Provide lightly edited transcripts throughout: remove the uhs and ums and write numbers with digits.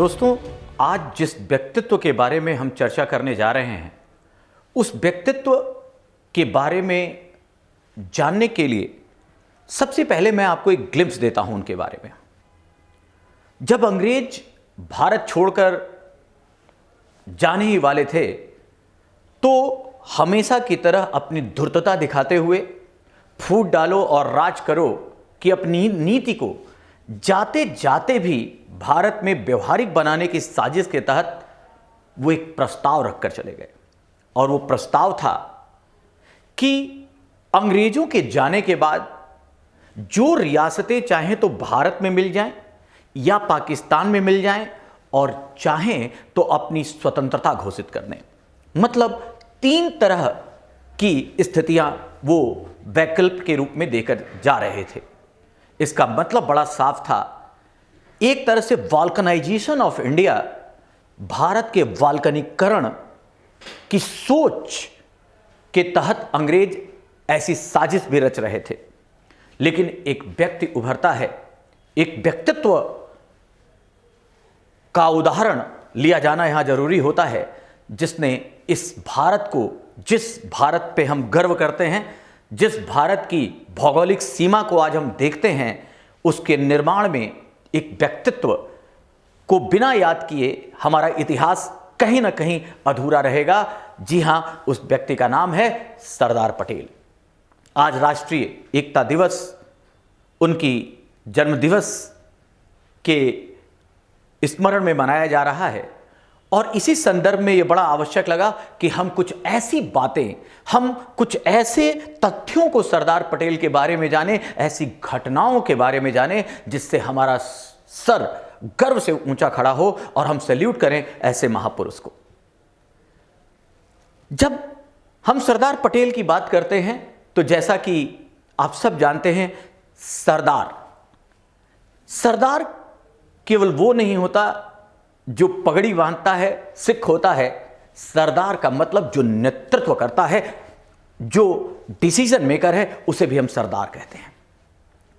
दोस्तों, आज जिस व्यक्तित्व के बारे में हम चर्चा करने जा रहे हैं, उस व्यक्तित्व के बारे में जानने के लिए सबसे पहले मैं आपको एक ग्लिम्स देता हूं उनके बारे में। जब अंग्रेज भारत छोड़कर जाने ही वाले थे, तो हमेशा की तरह अपनी धूर्तता दिखाते हुए फूट डालो और राज करो कि अपनी नीति को जाते जाते भी भारत में व्यवहारिक बनाने की साजिश के तहत वो एक प्रस्ताव रखकर चले गए। और वो प्रस्ताव था कि अंग्रेजों के जाने के बाद जो रियासतें चाहें तो भारत में मिल जाएं या पाकिस्तान में मिल जाएं, और चाहें तो अपनी स्वतंत्रता घोषित कर दें। मतलब 3 तरह की स्थितियां वो वैकल्प के रूप में देकर जा रहे थे। इसका मतलब बड़ा साफ था। एक तरह से वॉल्कनाइजेशन ऑफ इंडिया, भारत के वाल्कनीकरण की सोच के तहत अंग्रेज ऐसी साजिश भी रच रहे थे। लेकिन एक व्यक्ति उभरता है, एक व्यक्तित्व का उदाहरण लिया जाना यहां जरूरी होता है, जिसने इस भारत को, जिस भारत पे हम गर्व करते हैं, जिस भारत की भौगोलिक सीमा को आज हम देखते हैं, उसके निर्माण में एक व्यक्तित्व को बिना याद किए हमारा इतिहास कहीं ना कहीं अधूरा रहेगा। जी हां, उस व्यक्ति का नाम है सरदार पटेल। आज राष्ट्रीय एकता दिवस, उनकी जन्म दिवस के स्मरण में मनाया जा रहा है। और इसी संदर्भ में यह बड़ा आवश्यक लगा कि हम कुछ ऐसी बातें, हम कुछ ऐसे तथ्यों को सरदार पटेल के बारे में जानें, ऐसी घटनाओं के बारे में जानें, जिससे हमारा सर गर्व से ऊंचा खड़ा हो और हम सैल्यूट करें ऐसे महापुरुष को। जब हम सरदार पटेल की बात करते हैं, तो जैसा कि आप सब जानते हैं, सरदार केवल वो नहीं होता जो पगड़ी बांधता है, सिख होता है। सरदार का मतलब जो नेतृत्व करता है, जो डिसीजन मेकर है, उसे भी हम सरदार कहते हैं।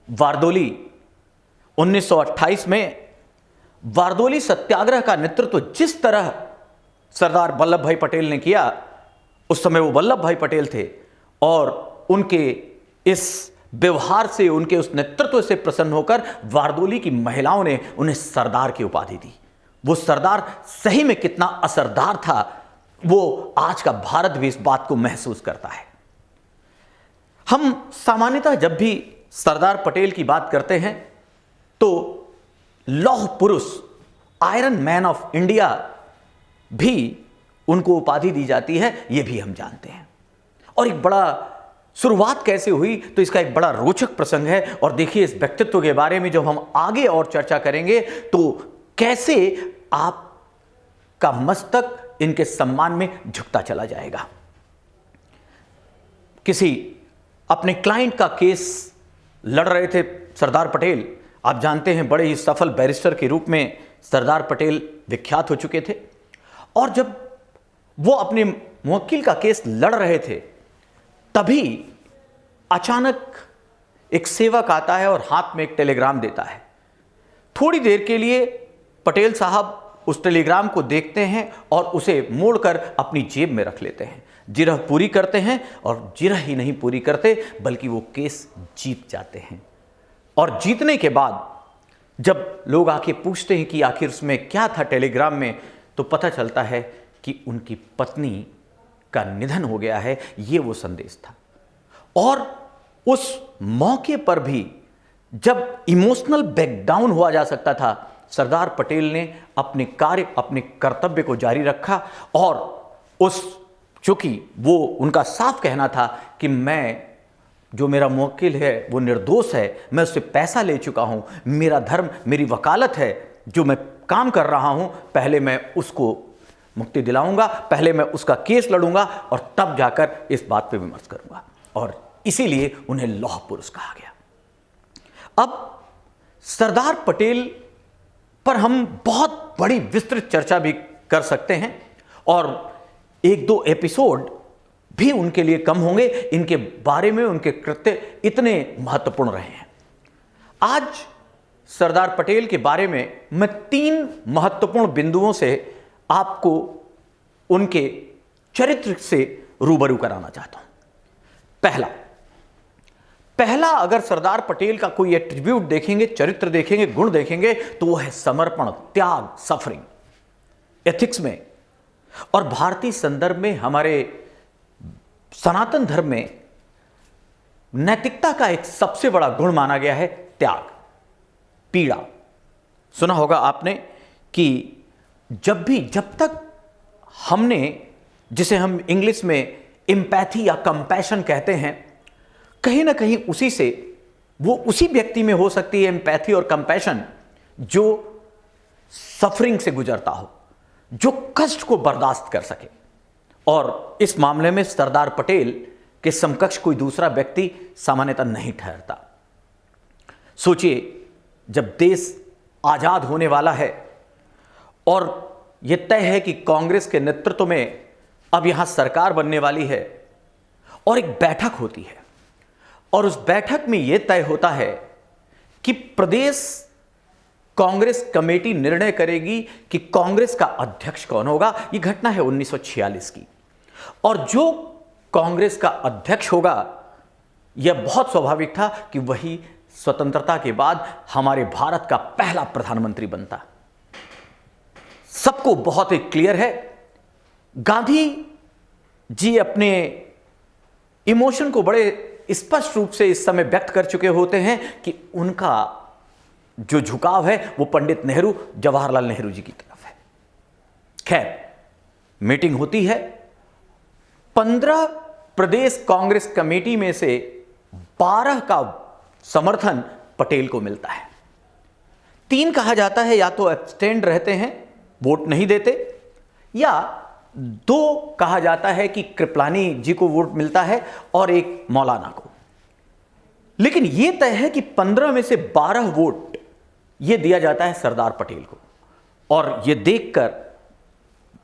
वारदोली 1928 में वारदोली सत्याग्रह का नेतृत्व जिस तरह सरदार वल्लभ भाई पटेल ने किया, उस समय वो वल्लभ भाई पटेल थे, और उनके इस व्यवहार से, उनके उस नेतृत्व से प्रसन्न होकर वारदोली की महिलाओं ने उन्हें सरदार की उपाधि दी। वो सरदार सही में कितना असरदार था, वो आज का भारत भी इस बात को महसूस करता है। हम सामान्यतः जब भी सरदार पटेल की बात करते हैं, तो लौह पुरुष, आयरन मैन ऑफ इंडिया भी उनको उपाधि दी जाती है, ये भी हम जानते हैं। और एक बड़ा शुरुआत कैसे हुई, तो इसका एक बड़ा रोचक प्रसंग है। और देखिए, इस व्यक्तित्व के बारे में जब हम आगे और चर्चा करेंगे, तो कैसे आपका मस्तक इनके सम्मान में झुकता चला जाएगा। किसी अपने क्लाइंट का केस लड़ रहे थे सरदार पटेल। आप जानते हैं, बड़े ही सफल बैरिस्टर के रूप में सरदार पटेल विख्यात हो चुके थे। और जब वो अपने मुवक्किल का केस लड़ रहे थे, तभी अचानक एक सेवक आता है और हाथ में एक टेलीग्राम देता है। थोड़ी देर के लिए पटेल साहब उस टेलीग्राम को देखते हैं और उसे मोड़कर अपनी जेब में रख लेते हैं। जिरह पूरी करते हैं, और जिरह ही नहीं पूरी करते, बल्कि वो केस जीत जाते हैं। और जीतने के बाद जब लोग आके पूछते हैं कि आखिर उसमें क्या था टेलीग्राम में, तो पता चलता है कि उनकी पत्नी का निधन हो गया है। ये वो संदेश था। और उस मौके पर भी जब इमोशनल ब्रेकडाउन हुआ जा सकता था, सरदार पटेल ने अपने कार्य, अपने कर्तव्य को जारी रखा। और चूंकि वो उनका साफ कहना था कि जो मेरा मुवक्किल है वो निर्दोष है, मैं उससे पैसा ले चुका हूं, मेरा धर्म, मेरी वकालत है, जो मैं काम कर रहा हूं, पहले मैं उसको मुक्ति दिलाऊंगा, पहले मैं उसका केस लड़ूंगा, और तब जाकर इस बात पे विमर्श करूंगा। और इसीलिए उन्हें लौह पुरुष कहा गया। अब सरदार पटेल पर हम बहुत बड़ी विस्तृत चर्चा भी कर सकते हैं, और 1-2 एपिसोड भी उनके लिए कम होंगे। इनके बारे में उनके कृत्य इतने महत्वपूर्ण रहे हैं। आज सरदार पटेल के बारे में मैं 3 महत्वपूर्ण बिंदुओं से आपको उनके चरित्र से रूबरू कराना चाहता हूं। पहला अगर सरदार पटेल का कोई एट्रीब्यूट देखेंगे, चरित्र देखेंगे, गुण देखेंगे, तो वो है समर्पण, त्याग, सफरिंग। एथिक्स में और भारतीय संदर्भ में, हमारे सनातन धर्म में नैतिकता का एक सबसे बड़ा गुण माना गया है त्याग, पीड़ा। सुना होगा आपने कि जब तक हमने, जिसे हम इंग्लिश में एम्पैथी या कंपैशन कहते हैं, कहीं ना कहीं उसी से, वो उसी व्यक्ति में हो सकती है एम्पैथी और कंपैशन जो सफरिंग से गुजरता हो, जो कष्ट को बर्दाश्त कर सके। और इस मामले में सरदार पटेल के समकक्ष कोई दूसरा व्यक्ति सामान्यतः नहीं ठहरता। सोचिए, जब देश आजाद होने वाला है और यह तय है कि कांग्रेस के नेतृत्व में अब यहां सरकार बनने वाली है, और एक बैठक होती है, और उस बैठक में यह तय होता है कि प्रदेश कांग्रेस कमेटी निर्णय करेगी कि कांग्रेस का अध्यक्ष कौन होगा। यह घटना है 1946 की, और जो कांग्रेस का अध्यक्ष होगा, यह बहुत स्वाभाविक था कि वही स्वतंत्रता के बाद हमारे भारत का पहला प्रधानमंत्री बनता। सबको बहुत ही क्लियर है। गांधी जी अपने इमोशन को बड़े स्पष्ट रूप से इस समय व्यक्त कर चुके होते हैं कि उनका जो झुकाव है वो पंडित नेहरू, जवाहरलाल नेहरू जी की तरफ है। खैर, मीटिंग होती है। 15 प्रदेश कांग्रेस कमेटी में से 12 का समर्थन पटेल को मिलता है। 3 कहा जाता है या तो एब्सटेंड रहते हैं, वोट नहीं देते, या 2 कहा जाता है कि कृपलानी जी को वोट मिलता है और एक मौलाना को। लेकिन यह तय है कि 15 में से 12 वोट यह दिया जाता है सरदार पटेल को। और यह देखकर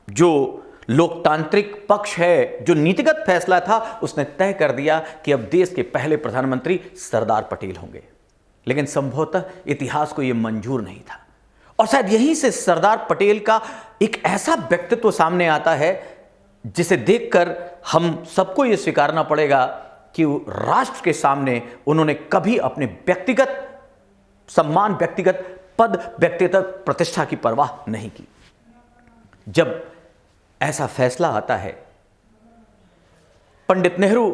जो लोकतांत्रिक पक्ष है, जो नीतिगत फैसला था, उसने तय कर दिया कि अब देश के पहले प्रधानमंत्री सरदार पटेल होंगे। लेकिन संभवतः इतिहास को यह मंजूर नहीं था, और शायद यहीं से सरदार पटेल का एक ऐसा व्यक्तित्व सामने आता है जिसे देखकर हम सबको यह स्वीकारना पड़ेगा कि राष्ट्र के सामने उन्होंने कभी अपने व्यक्तिगत सम्मान, व्यक्तिगत पद, व्यक्तिगत प्रतिष्ठा की परवाह नहीं की। जब ऐसा फैसला आता है, पंडित नेहरू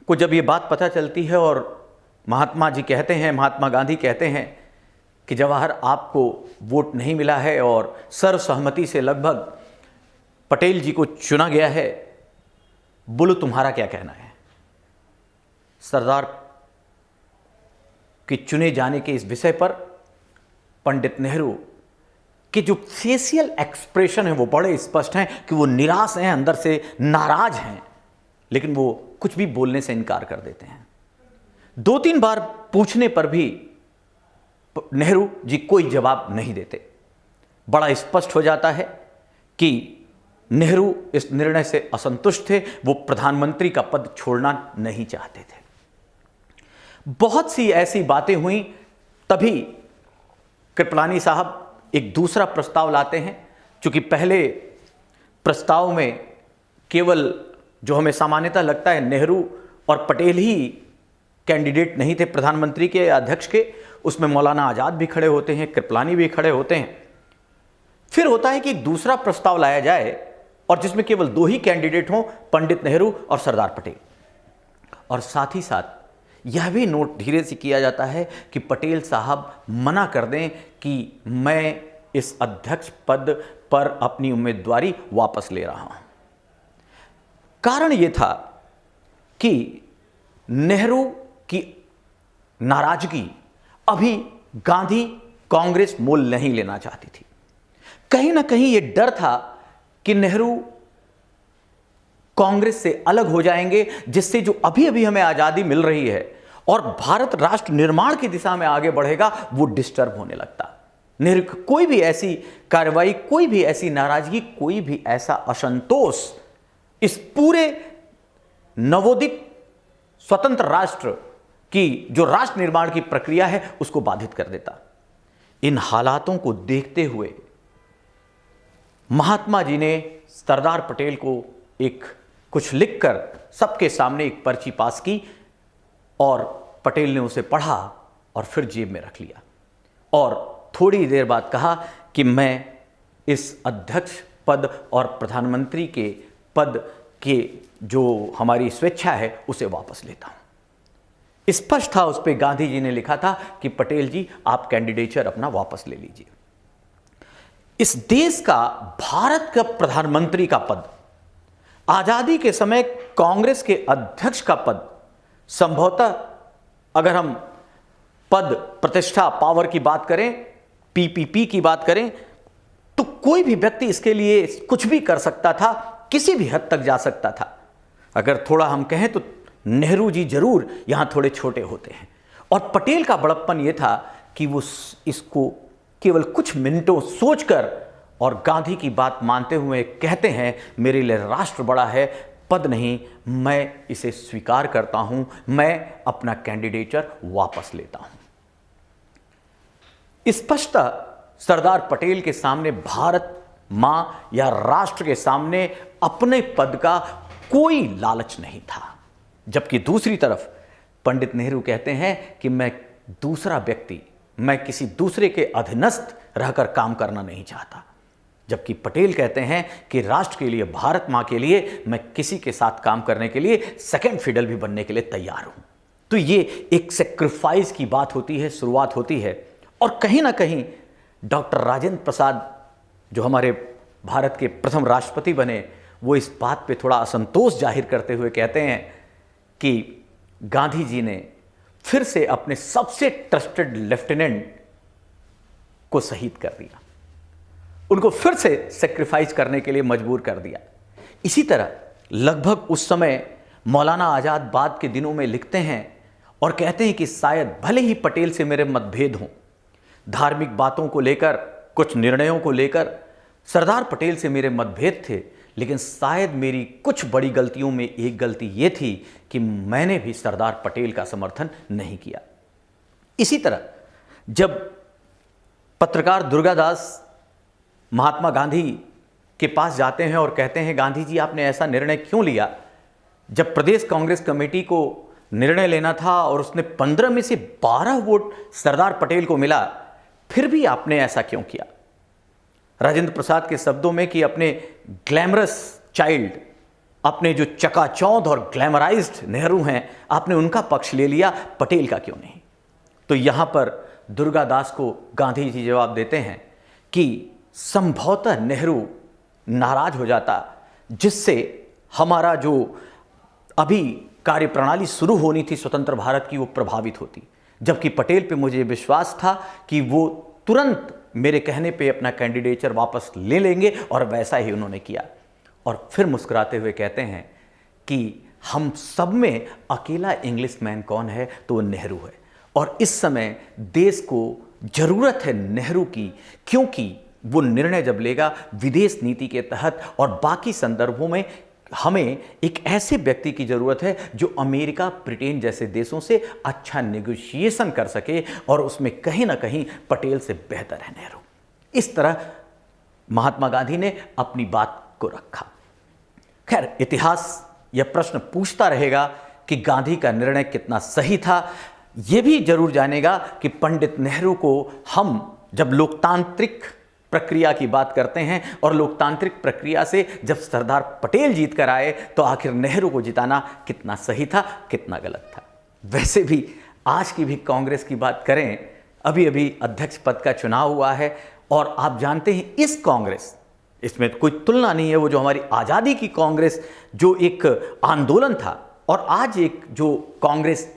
को जब यह बात पता चलती है और महात्मा जी कहते हैं, महात्मा गांधी कहते हैं कि जवाहर, आपको वोट नहीं मिला है और सर्वसहमति से लगभग पटेल जी को चुना गया है, बोलो तुम्हारा क्या कहना है। सरदार के चुने जाने के इस विषय पर पंडित नेहरू कि जो फेशियल एक्सप्रेशन है वो बड़े स्पष्ट हैं कि वो निराश हैं, अंदर से नाराज हैं, लेकिन वो कुछ भी बोलने से इनकार कर देते हैं। 2-3 बार पूछने पर भी नेहरू जी कोई जवाब नहीं देते। बड़ा स्पष्ट हो जाता है कि नेहरू इस निर्णय से असंतुष्ट थे, वो प्रधानमंत्री का पद छोड़ना नहीं चाहते थे। बहुत सी ऐसी बातें हुई, तभी कृपलानी साहब एक दूसरा प्रस्ताव लाते हैं। क्योंकि पहले प्रस्ताव में केवल, जो हमें सामान्यतः लगता है, नेहरू और पटेल ही कैंडिडेट नहीं थे प्रधानमंत्री के, अध्यक्ष के, उसमें मौलाना आजाद भी खड़े होते हैं, कृपलानी भी खड़े होते हैं। फिर होता है कि एक दूसरा प्रस्ताव लाया जाए और जिसमें केवल 2 ही कैंडिडेट हों, पंडित नेहरू और सरदार पटेल। और साथ ही साथ यह भी नोट धीरे से किया जाता है कि पटेल साहब मना कर दें कि मैं इस अध्यक्ष पद पर अपनी उम्मीदवारी वापस ले रहा हूं। कारण यह था कि नेहरू की नाराजगी अभी गांधी कांग्रेस मोल नहीं लेना चाहती थी। कहीं ना कहीं यह डर था कि नेहरू कांग्रेस से अलग हो जाएंगे, जिससे जो अभी अभी हमें आजादी मिल रही है और भारत राष्ट्र निर्माण की दिशा में आगे बढ़ेगा, वो डिस्टर्ब होने लगता। नेहरू कोई भी ऐसी कार्रवाई, कोई भी ऐसी नाराजगी, कोई भी ऐसा असंतोष इस पूरे नवोदित स्वतंत्र राष्ट्र की जो राष्ट्र निर्माण की प्रक्रिया है उसको बाधित कर देता। इन हालातों को देखते हुए महात्मा जी ने सरदार पटेल को एक कुछ लिखकर सबके सामने एक पर्ची पास की और पटेल ने उसे पढ़ा और फिर जेब में रख लिया और थोड़ी देर बाद कहा कि मैं इस अध्यक्ष पद और प्रधानमंत्री के पद के जो हमारी स्वेच्छा है उसे वापस लेता हूं। स्पष्ट था, उस पर गांधी जी ने लिखा था कि पटेल जी आप कैंडिडेचर अपना वापस ले लीजिए। इस देश का, भारत का प्रधानमंत्री का पद, आजादी के समय कांग्रेस के अध्यक्ष का पद, संभवतः अगर हम पद, प्रतिष्ठा, पावर की बात करें, पीपीपी की बात करें, तो कोई भी व्यक्ति इसके लिए कुछ भी कर सकता था, किसी भी हद तक जा सकता था। अगर थोड़ा हम कहें तो नेहरू जी जरूर यहां थोड़े छोटे होते हैं। और पटेल का बड़प्पन यह था कि वो इसको केवल कुछ मिनटों सोचकर और गांधी की बात मानते हुए कहते हैं, मेरे लिए राष्ट्र बड़ा है, पद नहीं, मैं इसे स्वीकार करता हूं, मैं अपना कैंडिडेचर वापस लेता हूं। स्पष्टतः सरदार पटेल के सामने भारत मां या राष्ट्र के सामने अपने पद का कोई लालच नहीं था। जबकि दूसरी तरफ पंडित नेहरू कहते हैं कि मैं दूसरा व्यक्ति, मैं किसी दूसरे के अधीनस्थ रहकर काम करना नहीं चाहता। जबकि पटेल कहते हैं कि राष्ट्र के लिए, भारत मां के लिए मैं किसी के साथ काम करने के लिए सेकंड फिडल भी बनने के लिए तैयार हूं। तो ये एक सेक्रीफाइस की बात होती है, शुरुआत होती है। और कहीं ना कहीं डॉक्टर राजेंद्र प्रसाद जो हमारे भारत के प्रथम राष्ट्रपति बने, वो इस बात पे थोड़ा असंतोष जाहिर करते हुए कहते हैं कि गांधी जी ने फिर से अपने सबसे ट्रस्टेड लेफ्टिनेंट को शहीद कर दिया, उनको फिर से सेक्रीफाइस करने के लिए मजबूर कर दिया। इसी तरह लगभग उस समय मौलाना आजाद बाद के दिनों में लिखते हैं और कहते हैं कि शायद भले ही पटेल से मेरे मतभेद हों, धार्मिक बातों को लेकर, कुछ निर्णयों को लेकर सरदार पटेल से मेरे मतभेद थे, लेकिन शायद मेरी कुछ बड़ी गलतियों में एक गलती ये थी कि मैंने भी सरदार पटेल का समर्थन नहीं किया। इसी तरह जब पत्रकार दुर्गादास महात्मा गांधी के पास जाते हैं और कहते हैं, गांधी जी आपने ऐसा निर्णय क्यों लिया? जब प्रदेश कांग्रेस कमेटी को निर्णय लेना था और उसने 15 में से 12 वोट सरदार पटेल को मिला, फिर भी आपने ऐसा क्यों किया? राजेंद्र प्रसाद के शब्दों में कि अपने ग्लैमरस चाइल्ड, अपने जो चकाचौंध और ग्लैमराइज्ड नेहरू हैं, आपने उनका पक्ष ले लिया, पटेल का क्यों नहीं? तो यहां पर दुर्गादास को गांधी जी जवाब देते हैं कि संभवतः नेहरू नाराज हो जाता, जिससे हमारा जो अभी कार्यप्रणाली शुरू होनी थी स्वतंत्र भारत की, वो प्रभावित होती। जबकि पटेल पे मुझे विश्वास था कि वो तुरंत मेरे कहने पे अपना कैंडिडेचर वापस ले लेंगे, और वैसा ही उन्होंने किया। और फिर मुस्कुराते हुए कहते हैं कि हम सब में अकेला इंग्लिश मैन कौन है? तो वो नेहरू है। और इस समय देश को जरूरत है नेहरू की, क्योंकि वो निर्णय जब लेगा विदेश नीति के तहत और बाकी संदर्भों में, हमें एक ऐसे व्यक्ति की जरूरत है जो अमेरिका, ब्रिटेन जैसे देशों से अच्छा नेगोशिएशन कर सके, और उसमें कहीं ना कहीं पटेल से बेहतर है नेहरू। इस तरह महात्मा गांधी ने अपनी बात को रखा। खैर, इतिहास यह प्रश्न पूछता रहेगा कि गांधी का निर्णय कितना सही था। यह भी जरूर जानेगा कि पंडित नेहरू को हम जब लोकतांत्रिक प्रक्रिया की बात करते हैं और लोकतांत्रिक प्रक्रिया से जब सरदार पटेल जीत कर आए, तो आखिर नेहरू को जिताना कितना सही था, कितना गलत था। वैसे भी आज की भी कांग्रेस की बात करें, अभी अभी अध्यक्ष पद का चुनाव हुआ है, और आप जानते हैं इस कांग्रेस, इसमें कोई तुलना नहीं है वो जो हमारी आज़ादी की कांग्रेस, जो एक आंदोलन था, और आज एक जो कांग्रेस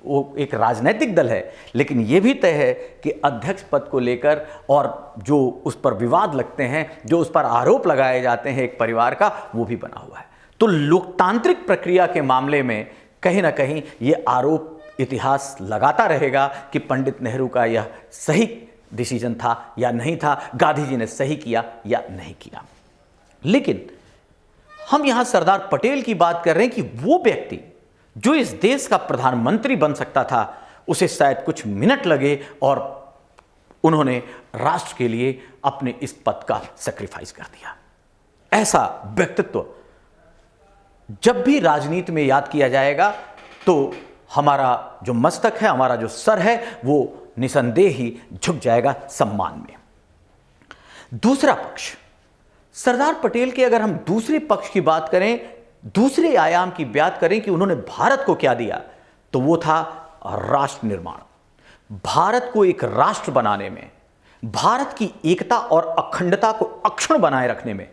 वो एक राजनीतिक दल है। लेकिन ये भी तय है कि अध्यक्ष पद को लेकर और जो उस पर विवाद लगते हैं, जो उस पर आरोप लगाए जाते हैं एक परिवार का, वो भी बना हुआ है। तो लोकतांत्रिक प्रक्रिया के मामले में कहीं ना कहीं ये आरोप इतिहास लगाता रहेगा कि पंडित नेहरू का यह सही डिसीजन था या नहीं था, गांधी जी ने सही किया या नहीं किया। लेकिन हम यहां सरदार पटेल की बात कर रहे हैं कि वो व्यक्ति जो इस देश का प्रधानमंत्री बन सकता था, उसे शायद कुछ मिनट लगे और उन्होंने राष्ट्र के लिए अपने इस पद का सैक्रिफाइस कर दिया। ऐसा व्यक्तित्व जब भी राजनीति में याद किया जाएगा तो हमारा जो मस्तक है, हमारा जो सर है, वो निसंदेह ही झुक जाएगा सम्मान में। दूसरा पक्ष, सरदार पटेल के अगर हम दूसरे पक्ष की बात करें, दूसरे आयाम की बात करें कि उन्होंने भारत को क्या दिया, तो वो था राष्ट्र निर्माण। भारत को एक राष्ट्र बनाने में, भारत की एकता और अखंडता को अक्षुण्ण बनाए रखने में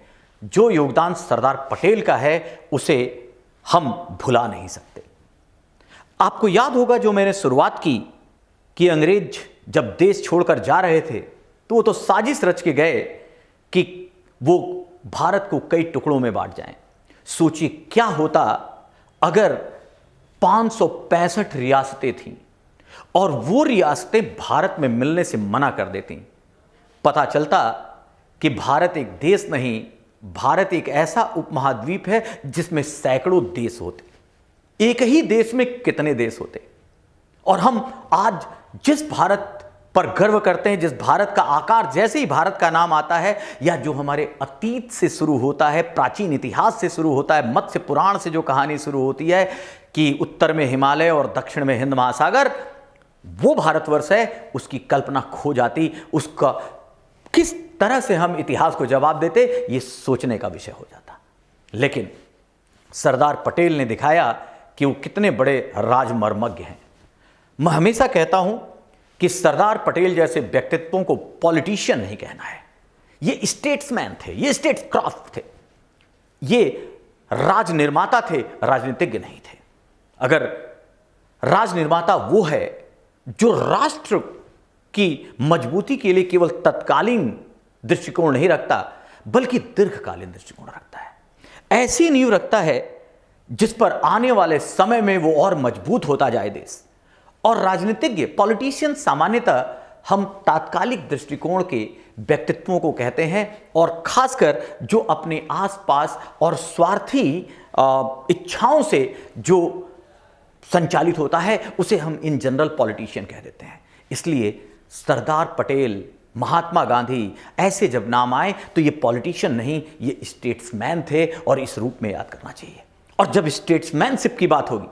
जो योगदान सरदार पटेल का है, उसे हम भुला नहीं सकते। आपको याद होगा जो मैंने शुरुआत की कि अंग्रेज जब देश छोड़कर जा रहे थे तो वो तो साजिश रच के गए कि वो भारत को कई टुकड़ों में बांट जाएं। सोचिए क्या होता अगर 565 रियासतें थीं और वो रियासतें भारत में मिलने से मना कर देती। पता चलता कि भारत एक देश नहीं, भारत एक ऐसा उपमहाद्वीप है जिसमें सैकड़ों देश होते। एक ही देश में कितने देश होते। और हम आज जिस भारत पर गर्व करते हैं, जिस भारत का आकार जैसे ही भारत का नाम आता है, या जो हमारे अतीत से शुरू होता है, प्राचीन इतिहास से शुरू होता है, मत्स्य पुराण से जो कहानी शुरू होती है कि उत्तर में हिमालय और दक्षिण में हिंद महासागर, वो भारतवर्ष है, उसकी कल्पना खो जाती। उसका किस तरह से हम इतिहास को जवाब देते, ये सोचने का विषय हो जाता। लेकिन सरदार पटेल ने दिखाया कि वो कितने बड़े राजमर्मज्ञ हैं। मैं हमेशा कहता हूं कि सरदार पटेल जैसे व्यक्तित्वों को पॉलिटिशियन नहीं कहना है। ये स्टेट्समैन थे, ये स्टेट्सक्राफ्ट थे, ये राजनिर्माता थे, राजनीतिज्ञ नहीं थे। अगर राजनिर्माता वो है जो राष्ट्र की मजबूती के लिए केवल तत्कालीन दृष्टिकोण नहीं रखता, बल्कि दीर्घकालीन दृष्टिकोण रखता है, ऐसी नींव रखता है जिस पर आने वाले समय में वो और मजबूत होता जाए देश। और राजनीतिज्ञ, पॉलिटिशियन, सामान्यतः हम तात्कालिक दृष्टिकोण के व्यक्तित्वों को कहते हैं, और खासकर जो अपने आसपास और स्वार्थी इच्छाओं से जो संचालित होता है, उसे हम इन जनरल पॉलिटिशियन कह देते हैं। इसलिए सरदार पटेल, महात्मा गांधी, ऐसे जब नाम आए तो ये पॉलिटिशियन नहीं, ये स्टेट्समैन थे, और इस रूप में याद करना चाहिए। और जब स्टेट्समैनशिप की बात होगी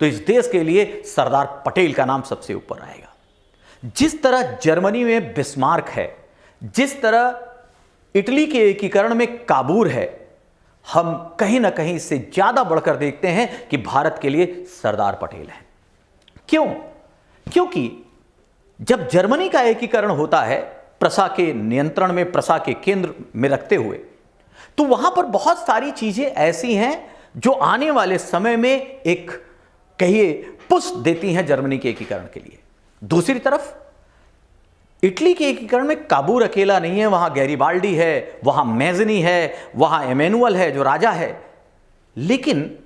तो इस देश के लिए सरदार पटेल का नाम सबसे ऊपर आएगा। जिस तरह जर्मनी में बिस्मार्क है, जिस तरह इटली के एकीकरण में काबूर है, हम कहीं ना कहीं इससे ज्यादा बढ़कर देखते हैं कि भारत के लिए सरदार पटेल हैं। क्यों? क्योंकि जब जर्मनी का एकीकरण होता है प्रशा के नियंत्रण में, प्रशा के केंद्र में रखते हुए, तो वहां पर बहुत सारी चीजें ऐसी हैं जो आने वाले समय में एक कहिए पुश देती हैं जर्मनी के एकीकरण के लिए। दूसरी तरफ इटली के एकीकरण में काबूर अकेला नहीं है, वहां गैरिबाल्डी है, वहां मैज़नी है, वहां एमेनुअल है जो राजा है, लेकिन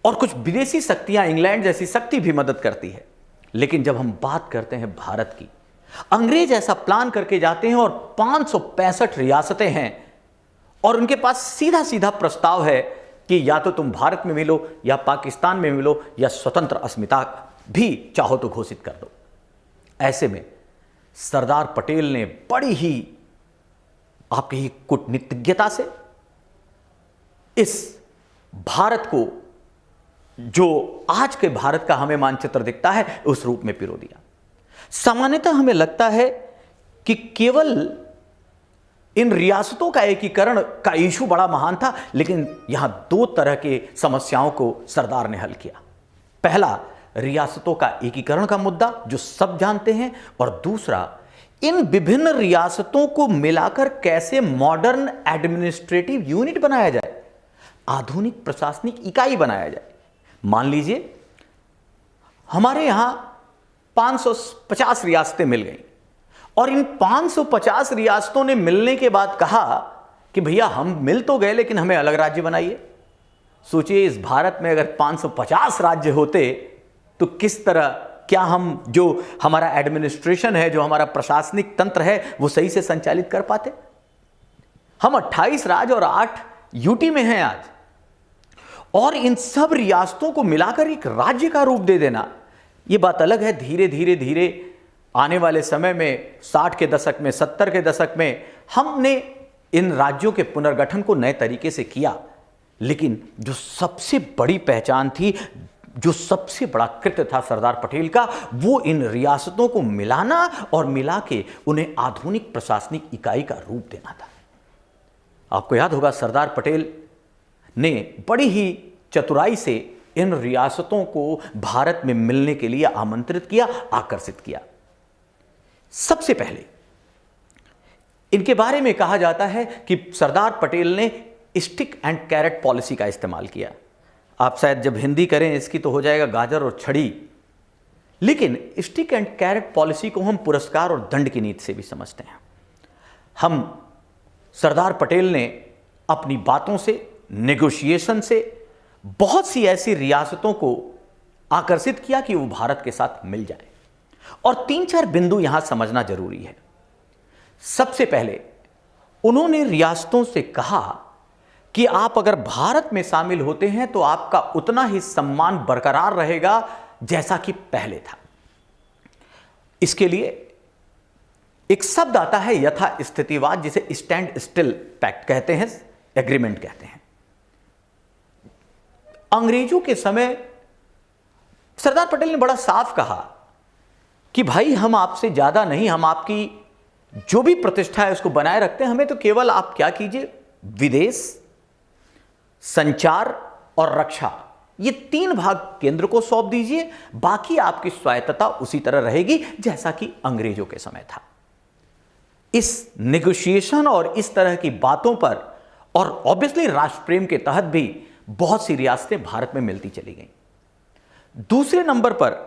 और कुछ विदेशी शक्तियां, इंग्लैंड जैसी शक्ति भी मदद करती है। लेकिन जब हम बात करते हैं भारत की, अंग्रेज ऐसा प्लान करके जाते हैं और 565 रियासतें हैं, और उनके पास सीधा सीधा प्रस्ताव है कि या तो तुम भारत में मिलो, या पाकिस्तान में मिलो, या स्वतंत्र अस्मिता भी चाहो तो घोषित कर दो। ऐसे में सरदार पटेल ने बड़ी ही आपकी ही कूटनीतिज्ञता से इस भारत को, जो आज के भारत का हमें मानचित्र दिखता है, उस रूप में पिरो दिया। सामान्यतः हमें लगता है कि केवल इन रियासतों का एकीकरण का इशू बड़ा महान था, लेकिन यहां दो तरह के समस्याओं को सरदार ने हल किया। पहला, रियासतों का एकीकरण का मुद्दा जो सब जानते हैं, और दूसरा, इन विभिन्न रियासतों को मिलाकर कैसे मॉडर्न एडमिनिस्ट्रेटिव यूनिट बनाया जाए, आधुनिक प्रशासनिक इकाई बनाया जाए। मान लीजिए हमारे यहां 550 रियासतें मिल गई, और इन 550 रियासतों ने मिलने के बाद कहा कि भैया हम मिल तो गए, लेकिन हमें अलग राज्य बनाइए। सोचिए इस भारत में अगर 550 राज्य होते तो किस तरह, क्या हम जो हमारा एडमिनिस्ट्रेशन है, जो हमारा प्रशासनिक तंत्र है, वो सही से संचालित कर पाते? हम 28 राज्य और 8 यूटी में हैं आज, और इन सब रियासतों को मिलाकर एक राज्य का रूप दे देना, यह बात अलग है। धीरे धीरे धीरे आने वाले समय में 60 के दशक में, 70 के दशक में हमने इन राज्यों के पुनर्गठन को नए तरीके से किया, लेकिन जो सबसे बड़ी पहचान थी, जो सबसे बड़ा कृत्य था सरदार पटेल का, वो इन रियासतों को मिलाना और मिला के उन्हें आधुनिक प्रशासनिक इकाई का रूप देना था। आपको याद होगा सरदार पटेल ने बड़ी ही चतुराई से इन रियासतों को भारत में मिलने के लिए आमंत्रित किया, आकर्षित किया। सबसे पहले इनके बारे में कहा जाता है कि सरदार पटेल ने स्टिक एंड कैरेट पॉलिसी का इस्तेमाल किया। आप शायद जब हिंदी करें इसकी तो हो जाएगा गाजर और छड़ी, लेकिन स्टिक एंड कैरेट पॉलिसी को हम पुरस्कार और दंड की नीति से भी समझते हैं। हम सरदार पटेल ने अपनी बातों से, नेगोशिएशन से बहुत सी ऐसी रियासतों को आकर्षित किया कि वो भारत के साथ मिल जाए। और 3-4 बिंदु यहां समझना जरूरी है। सबसे पहले उन्होंने रियासतों से कहा कि आप अगर भारत में शामिल होते हैं तो आपका उतना ही सम्मान बरकरार रहेगा जैसा कि पहले था। इसके लिए एक शब्द आता है यथा स्थितिवाद, जिसे स्टैंड स्टिल पैक्ट कहते हैं, एग्रीमेंट कहते हैं। अंग्रेजों के समय सरदार पटेल ने बड़ा साफ कहा कि भाई हम आपसे ज्यादा नहीं, हम आपकी जो भी प्रतिष्ठा है उसको बनाए रखते हैं, हमें तो केवल आप क्या कीजिए, विदेश, संचार और रक्षा, ये 3 भाग केंद्र को सौंप दीजिए, बाकी आपकी स्वायत्तता उसी तरह रहेगी जैसा कि अंग्रेजों के समय था। इस नेगोशिएशन और इस तरह की बातों पर और ऑब्वियसली राष्ट्र प्रेम के तहत भी बहुत सी रियासतें भारत में मिलती चली गईं। दूसरे नंबर पर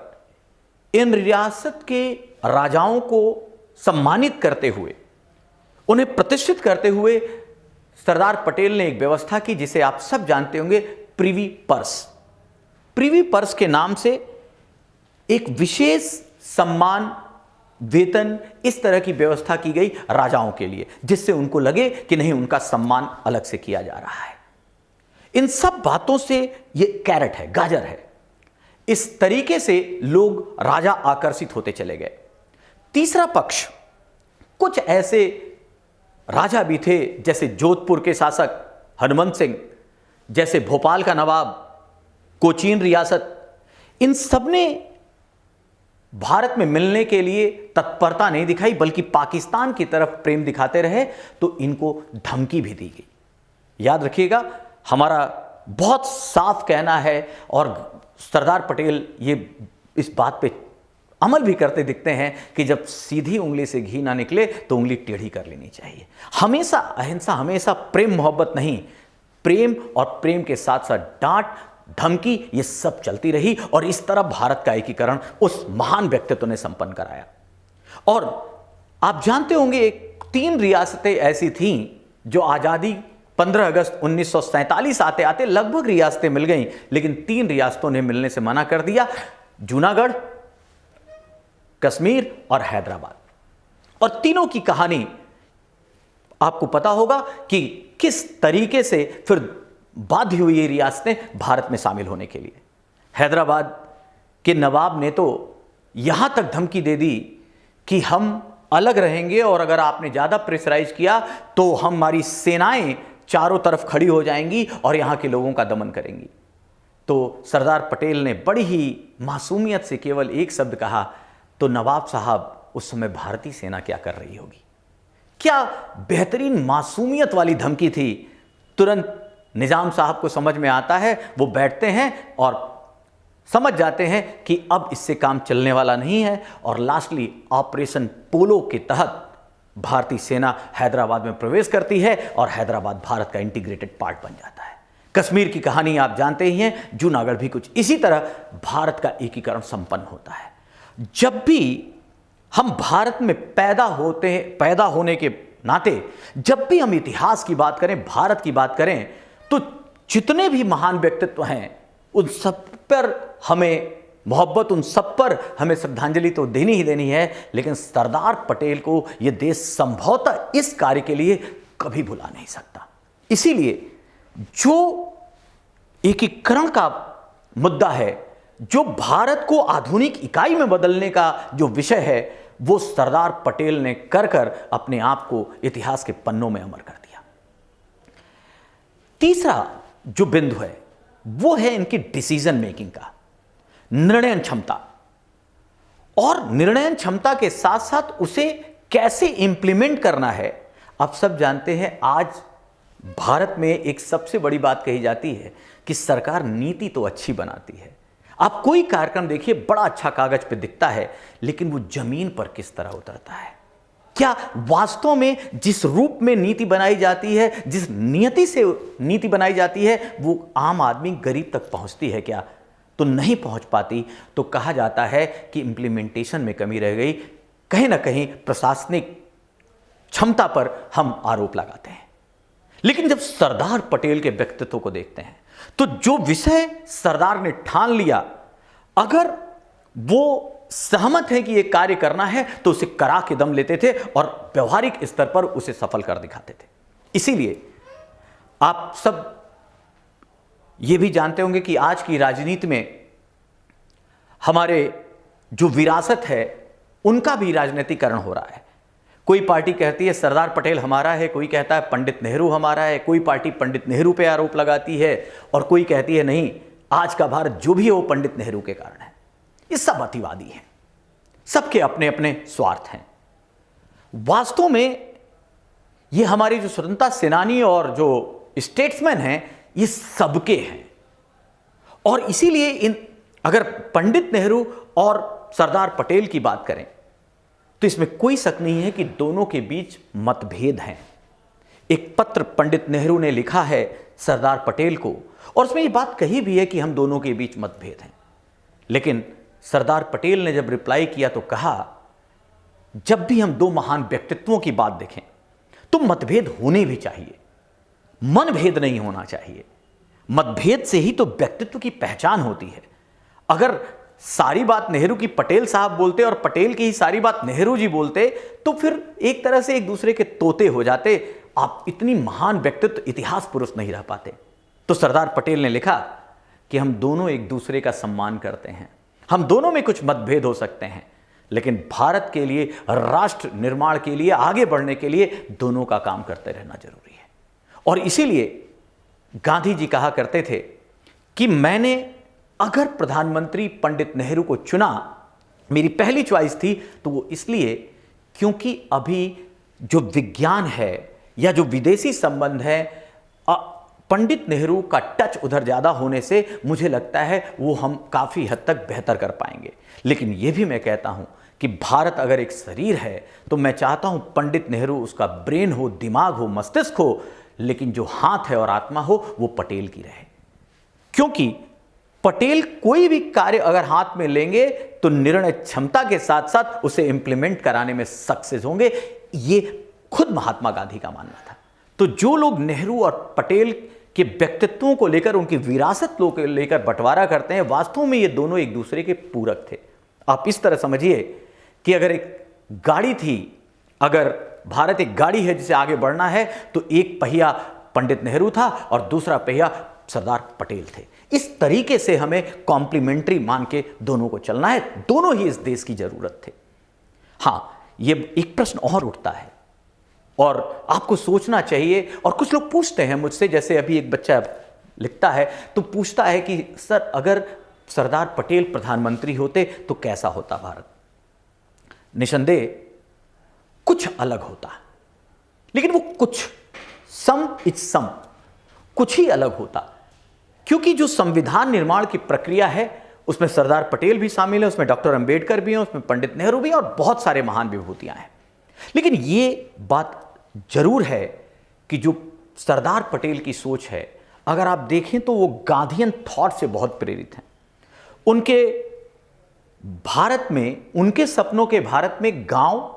इन रियासत के राजाओं को सम्मानित करते हुए, उन्हें प्रतिष्ठित करते हुए सरदार पटेल ने एक व्यवस्था की जिसे आप सब जानते होंगे, प्रिवी पर्स। प्रिवी पर्स के नाम से एक विशेष सम्मान, वेतन, इस तरह की व्यवस्था की गई राजाओं के लिए, जिससे उनको लगे कि नहीं, उनका सम्मान अलग से किया जा रहा है। इन सब बातों से ये कैरेट है, गाजर है। इस तरीके से लोग, राजा आकर्षित होते चले गए। तीसरा पक्ष, कुछ ऐसे राजा भी थे जैसे जोधपुर के शासक हनुमंत सिंह, जैसे भोपाल का नवाब, कोचीन रियासत, इन सब ने भारत में मिलने के लिए तत्परता नहीं दिखाई, बल्कि पाकिस्तान की तरफ प्रेम दिखाते रहे, तो इनको धमकी भी दी गई। याद रखिएगा, हमारा बहुत साफ कहना है और सरदार पटेल ये इस बात पे अमल भी करते दिखते हैं कि जब सीधी उंगली से घी ना निकले तो उंगली टेढ़ी कर लेनी चाहिए। हमेशा अहिंसा, हमेशा प्रेम मोहब्बत नहीं, प्रेम और प्रेम के साथ साथ डांट, धमकी, ये सब चलती रही और इस तरह भारत का एकीकरण उस महान व्यक्तित्व ने संपन्न कराया। और आप जानते होंगे 3 रियासतें ऐसी थीं जो आज़ादी 15 अगस्त 1947 आते आते लगभग रियासतें मिल गईं, लेकिन 3 रियासतों ने मिलने से मना कर दिया, जूनागढ़, कश्मीर और हैदराबाद। और तीनों की कहानी आपको पता होगा कि किस तरीके से फिर बाध्य हुई ये रियासतें भारत में शामिल होने के लिए। हैदराबाद के नवाब ने तो यहां तक धमकी दे दी कि हम अलग रहेंगे और अगर आपने ज्यादा प्रेशराइज किया तो हमारी सेनाएं चारों तरफ खड़ी हो जाएंगी और यहां के लोगों का दमन करेंगी। तो सरदार पटेल ने बड़ी ही मासूमियत से केवल एक शब्द कहा, तो नवाब साहब उस समय भारतीय सेना क्या कर रही होगी। क्या बेहतरीन मासूमियत वाली धमकी थी। तुरंत निजाम साहब को समझ में आता है, वो बैठते हैं और समझ जाते हैं कि अब इससे काम चलने वाला नहीं है, और लास्टली ऑपरेशन पोलो के तहत भारतीय सेना हैदराबाद में प्रवेश करती है और हैदराबाद भारत का इंटीग्रेटेड पार्ट बन जाता है। कश्मीर की कहानी आप जानते ही हैं, जूनागढ़ भी कुछ इसी तरह भारत का एकीकरण संपन्न होता है। जब भी हम भारत में पैदा होने के नाते जब भी हम इतिहास की बात करें, भारत की बात करें, तो जितने भी महान व्यक्तित्व हैं उन सब पर हमें मोहब्बत, उन सब पर हमें श्रद्धांजलि तो देनी ही देनी है, लेकिन सरदार पटेल को यह देश संभवतः इस कार्य के लिए कभी भुला नहीं सकता। इसीलिए जो एकीकरण का मुद्दा है, जो भारत को आधुनिक इकाई में बदलने का जो विषय है, वो सरदार पटेल ने कर कर अपने आप को इतिहास के पन्नों में अमर कर दिया। तीसरा जो बिंदु है वो है इनकी डिसीजन मेकिंग का, निर्णय क्षमता। और निर्णय क्षमता के साथ साथ उसे कैसे इंप्लीमेंट करना है। आप सब जानते हैं आज भारत में एक सबसे बड़ी बात कही जाती है कि सरकार नीति तो अच्छी बनाती है। आप कोई कार्यक्रम देखिए, बड़ा अच्छा कागज पे दिखता है, लेकिन वो जमीन पर किस तरह उतरता है, क्या वास्तव में जिस रूप में नीति बनाई जाती है, जिस नियति से नीति बनाई जाती है, वो आम आदमी गरीब तक पहुंचती है क्या? तो नहीं पहुंच पाती। तो कहा जाता है कि इंप्लीमेंटेशन में कमी रह गई, कहीं ना कहीं प्रशासनिक क्षमता पर हम आरोप लगाते हैं। लेकिन जब सरदार पटेल के व्यक्तित्व को देखते हैं तो जो विषय सरदार ने ठान लिया, अगर वो सहमत है कि यह कार्य करना है तो उसे करा के दम लेते थे और व्यवहारिक स्तर पर उसे सफल कर दिखाते थे। इसीलिए आप सब यह भी जानते होंगे कि आज की राजनीति में हमारे जो विरासत है उनका भी राजनीतिकरण हो रहा है। कोई पार्टी कहती है सरदार पटेल हमारा है, कोई कहता है पंडित नेहरू हमारा है, कोई पार्टी पंडित नेहरू पे आरोप लगाती है और कोई कहती है नहीं, आज का भारत जो भी है वो पंडित नेहरू के कारण है। ये सब अतिवादी हैं, सबके अपने अपने स्वार्थ हैं। वास्तव में ये हमारी जो स्वतंत्रता सेनानी और जो स्टेट्समैन हैं ये सबके हैं। और इसीलिए अगर पंडित नेहरू और सरदार पटेल की बात करें तो इसमें कोई शक नहीं है कि दोनों के बीच मतभेद हैं। एक पत्र पंडित नेहरू ने लिखा है सरदार पटेल को और उसमें ये बात कही भी है कि हम दोनों के बीच मतभेद हैं। लेकिन सरदार पटेल ने जब रिप्लाई किया तो कहा, जब भी हम दो महान व्यक्तित्वों की बात देखें तो मतभेद होने भी चाहिए, मनभेद नहीं होना चाहिए। मतभेद से ही तो व्यक्तित्व की पहचान होती है। अगर सारी बात नेहरू की पटेल साहब बोलते और पटेल की ही सारी बात नेहरू जी बोलते तो फिर एक तरह से एक दूसरे के तोते हो जाते, आप इतनी महान व्यक्तित्व इतिहास पुरुष नहीं रह पाते। तो सरदार पटेल ने लिखा कि हम दोनों एक दूसरे का सम्मान करते हैं, हम दोनों में कुछ मतभेद हो सकते हैं, लेकिन भारत के लिए, राष्ट्र निर्माण के लिए, आगे बढ़ने के लिए दोनों का काम करते रहना जरूरी है। और इसीलिए गांधी जी कहा करते थे कि मैंने अगर प्रधानमंत्री पंडित नेहरू को चुना, मेरी पहली चॉइस थी तो वो इसलिए क्योंकि अभी जो विज्ञान है या जो विदेशी संबंध है, पंडित नेहरू का टच उधर ज़्यादा होने से मुझे लगता है वो हम काफ़ी हद तक बेहतर कर पाएंगे। लेकिन ये भी मैं कहता हूँ कि भारत अगर एक शरीर है तो मैं चाहता हूँ पंडित नेहरू उसका ब्रेन हो, दिमाग हो, मस्तिष्क हो, लेकिन जो हाथ है और आत्मा हो वो पटेल की रहे। क्योंकि पटेल कोई भी कार्य अगर हाथ में लेंगे तो निर्णय क्षमता के साथ साथ उसे इंप्लीमेंट कराने में सक्सेस होंगे। ये खुद महात्मा गांधी का मानना था। तो जो लोग नेहरू और पटेल के व्यक्तित्वों को लेकर, उनकी विरासत को लेकर बंटवारा करते हैं, वास्तव में ये दोनों एक दूसरे के पूरक थे। आप इस तरह समझिए कि अगर एक गाड़ी थी, अगर भारत एक गाड़ी है जिसे आगे बढ़ना है, तो एक पहिया पंडित नेहरू था और दूसरा पहिया सरदार पटेल थे। इस तरीके से हमें कॉम्प्लीमेंट्री मान के दोनों को चलना है, दोनों ही इस देश की जरूरत थे। हां, ये एक प्रश्न और उठता है और आपको सोचना चाहिए। और कुछ लोग पूछते हैं मुझसे, जैसे अभी एक बच्चा लिखता है तो पूछता है कि सर अगर सरदार पटेल प्रधानमंत्री होते तो कैसा होता भारत? निसंदेह कुछ अलग होता, लेकिन वो कुछ सम कुछ ही अलग होता, क्योंकि जो संविधान निर्माण की प्रक्रिया है उसमें सरदार पटेल भी शामिल है, उसमें डॉक्टर अंबेडकर भी हैं, उसमें पंडित नेहरू भी हैं और बहुत सारे महान विभूतियां हैं। लेकिन ये बात जरूर है कि जो सरदार पटेल की सोच है, अगर आप देखें तो वो गांधीयन थॉट से बहुत प्रेरित हैं। उनके भारत में, उनके सपनों के भारत में गांव,